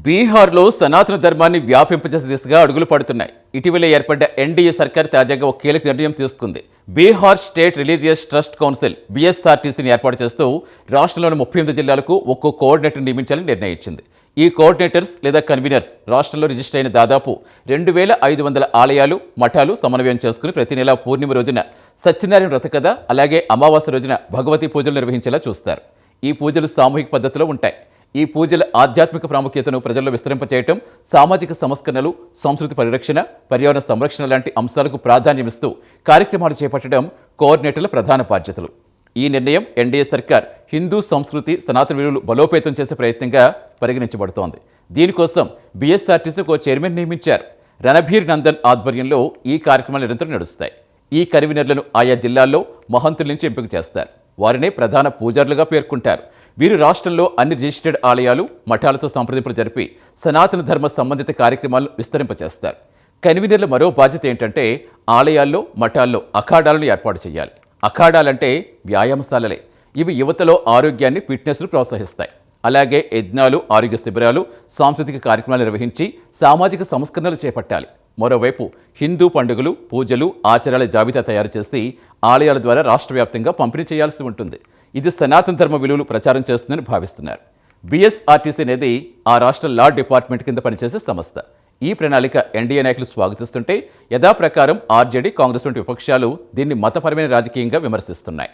బీహార్లో సనాతన ధర్మాన్ని వ్యాపింపజేసే దిశగా అడుగులు పడుతున్నాయి. ఇటీవల ఏర్పడ్డ ఎన్డీఏ సర్కార్ తాజాగా ఒక కీలక నిర్ణయం తీసుకుంది. Bihar state religious trust council బీఎస్ఆర్టీసీని ఏర్పాటు చేస్తూ రాష్ట్రంలోని 38 జిల్లాలకు ఒక్కో కోఆర్డినేటర్ నియమించాలని నిర్ణయించింది. ఈ కోఆర్డినేటర్స్ లేదా కన్వీనర్స్ రాష్ట్రంలో రిజిస్టర్ అయిన దాదాపు 2500 ఆలయాలు, మఠాలు సమన్వయం చేసుకుని ప్రతి నెల పూర్ణిమ రోజున సత్యనారాయణ వ్రత కథ, అలాగే అమావాస్య రోజున భగవతి పూజలు నిర్వహించేలా చూస్తారు. ఈ పూజలు సామూహిక పద్ధతిలో ఉంటాయి. ఈ పూజల ఆధ్యాత్మిక ప్రాముఖ్యతను ప్రజల్లో విస్తరింపచేయటం, సామాజిక సంస్కరణలు, సంస్కృతి పరిరక్షణ, పర్యావరణ సంరక్షణ లాంటి అంశాలకు ప్రాధాన్యమిస్తూ కార్యక్రమాలు చేపట్టడం కోఆర్డినేటర్ల ప్రధాన బాధ్యతలు. ఈ నిర్ణయం ఎన్డీఏ సర్కార్ హిందూ సంస్కృతి, సనాతన విలువలు బలోపేతం చేసే ప్రయత్నంగా పరిగణించబడుతోంది. దీనికోసం బీఎస్ఆర్టీసీకి ఓ చైర్మన్ నియమించారు. రణబీర్ నందన్ ఆధ్వర్యంలో ఈ కార్యక్రమాలు నిరంతరం నడుస్తాయి. ఈ కన్వీనర్లను ఆయా జిల్లాల్లో మహంతుల నుంచి ఎంపిక చేస్తారు. వారినే ప్రధాన పూజారులుగా పేర్కొంటారు. వీరు రాష్ట్రంలో అన్ని రిజిస్టర్డ్ ఆలయాలు, మఠాలతో సంప్రదింపులు జరిపి సనాతన ధర్మ సంబంధిత కార్యక్రమాలను విస్తరింపచేస్తారు. కన్వీనర్ల మరో బాధ్యత ఏంటంటే ఆలయాల్లో, మఠాల్లో అఖాడాలను ఏర్పాటు చేయాలి. అఖాడాలంటే వ్యాయామశాలలే. ఇవి యువతలో ఆరోగ్యాన్ని, ఫిట్నెస్ను ప్రోత్సహిస్తాయి. అలాగే యజ్ఞాలు, ఆరోగ్య శిబిరాలు, సాంస్కృతిక కార్యక్రమాలు నిర్వహించి సామాజిక సంస్కరణలు చేపట్టాలి. మరోవైపు హిందూ పండుగలు, పూజలు, ఆచారాల జాబితా తయారు చేసి ఆలయాల ద్వారా రాష్ట్ర వ్యాప్తంగా పంపిణీ చేయాల్సి ఉంటుంది. ఇది సనాతన ధర్మ విలువలు ప్రచారం చేస్తుందని భావిస్తున్నారు. బీఎస్ఆర్టీసీ అనేది ఆ రాష్ట్ర లా డిపార్ట్మెంట్ కింద పనిచేసే సంస్థ. ఈ ప్రణాళిక ఎన్డీఏ నాయకులు స్వాగతిస్తుంటే యథాప్రకారం ఆర్జేడీ, కాంగ్రెస్ వంటి విపక్షాలు దీన్ని మతపరమైన రాజకీయంగా విమర్శిస్తున్నాయి.